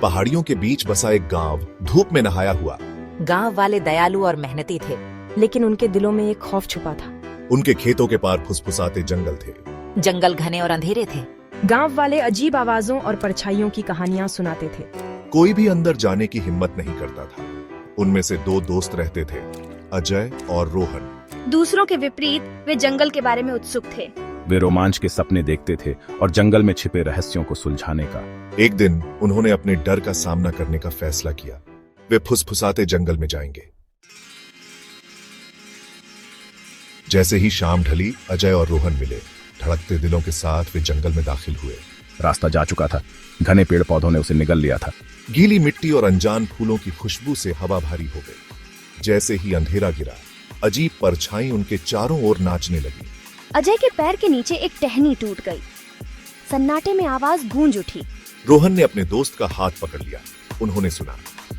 पहाड़ियों के बीच बसा एक गांव धूप में नहाया हुआ। गांव वाले दयालु और मेहनती थे, लेकिन उनके दिलों में एक खौफ छुपा था। उनके खेतों के पार फुसफुसाते जंगल थे। जंगल घने और अंधेरे थे। गांव वाले अजीब आवाजों और परछाइयों की कहानियां सुनाते थे। कोई भी अंदर जाने की हिम्मत नहीं करता था। उनमें से दो दोस्त रहते थे, अजय और रोहन। दूसरों के विपरीत वे जंगल के बारे में उत्सुक थे। वे रोमांच के सपने देखते थे और जंगल में छिपे रहस्यों को सुलझाने का। एक दिन उन्होंने अपने डर का सामना करने का फैसला किया। वे फुसफुसाते जंगल में जाएंगे। जैसे ही शाम ढली, अजय और रोहन मिले। धड़कते दिलों के साथ वे जंगल में दाखिल हुए। रास्ता जा चुका था, घने पेड़ पौधों ने उसे निगल लिया था। गीली मिट्टी और अनजान फूलों की खुशबू से हवा भारी हो गई। जैसे ही अंधेरा गिरा, अजीब परछाई उनके चारों ओर नाचने लगी। अजय के पैर के नीचे एक टहनी टूट गई। सन्नाटे में आवाज गूंज उठी। रोहन ने अपने दोस्त का हाथ पकड़ लिया। उन्होंने सुना,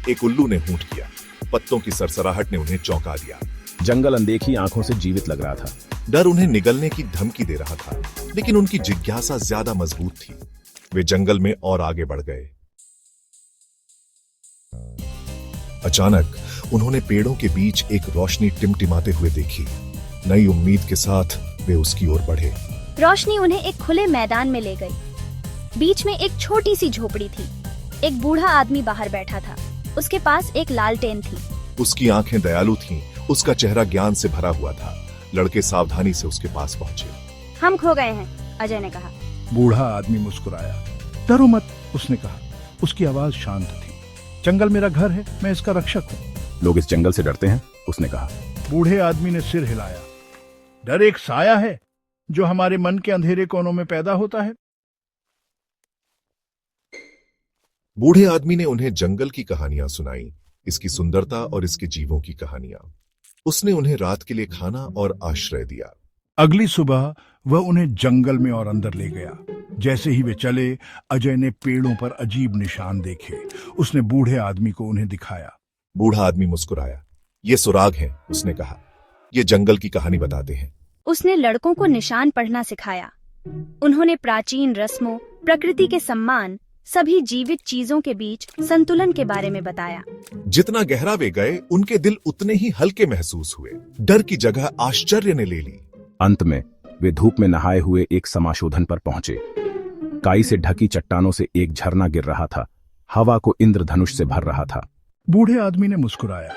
एक उल्लू ने हूंट किया। पत्तों की सरसराहट ने उन्हें चौंका दिया। जंगल अनदेखी आंखों से जीवित लग रहा था। डर उन्हें निगलने की धमकी दे रहा था, लेकिन उनकी जिज्ञासा ज्यादा मजबूत थी। वे जंगल में और आगे बढ़ गए। अचानक उन्होंने पेड़ों के बीच एक रोशनी टिमटिमाते हुए देखी। नई उम्मीद के साथ वे उसकी ओर बढ़े। रोशनी उन्हें एक खुले मैदान में ले गई। बीच में एक छोटी सी झोपड़ी थी। एक बूढ़ा आदमी बाहर बैठा था। उसके पास एक लालटेन थी। उसकी आंखें दयालु थीं, उसका चेहरा ज्ञान से भरा हुआ था। लड़के सावधानी से उसके पास पहुंचे। हम खो गए हैं, अजय ने कहा। बूढ़ा आदमी मुस्कुराया। डरो मत, उसने कहा। उसकी आवाज शांत थी। जंगल मेरा घर है, मैं इसका रक्षक हूँ। लोग इस जंगल से डरते हैं, उसने कहा। बूढ़े आदमी ने सिर हिलाया। डर एक साया है जो हमारे मन के अंधेरे कोनों में पैदा होता है। बूढ़े आदमी ने उन्हें जंगल की कहानियां सुनाई, इसकी सुंदरता और इसके जीवों की कहानियां। उसने उन्हें रात के लिए खाना और आश्रय दिया। अगली सुबह वह उन्हें जंगल में और अंदर ले गया। जैसे ही वे चले, अजय ने पेड़ों पर अजीब निशान देखे। उसने बूढ़े आदमी को उन्हें दिखाया। बूढ़ा आदमी मुस्कुराया। ये सुराग हैं, उसने कहा। ये जंगल की कहानी बताते हैं। उसने लड़कों को निशान पढ़ना सिखाया। उन्होंने प्राचीन रस्मों, प्रकृति के सम्मान, सभी जीवित चीजों के बीच संतुलन के बारे में बताया। जितना गहरा वे गए, उनके दिल उतने ही हल्के महसूस हुए। डर की जगह आश्चर्य ने ले ली। अंत में वे धूप में नहाए हुए एक समाशोधन पर पहुंचे। काई से ढकी चट्टानों से एक झरना गिर रहा था। हवा को इंद्रधनुष से भर रहा था। बूढ़े आदमी ने मुस्कुराया।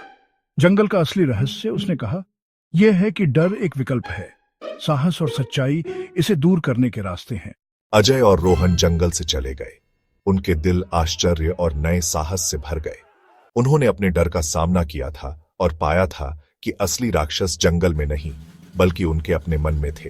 जंगल का असली रहस्य, उसने कहा, यह है कि डर एक विकल्प है। साहस और सच्चाई इसे दूर करने के रास्ते हैं। अजय और रोहन जंगल से चले गए। उनके दिल आश्चर्य और नए साहस से भर गए। उन्होंने अपने डर का सामना किया था और पाया था कि असली राक्षस जंगल में नहीं, बल्कि उनके अपने मन में थे।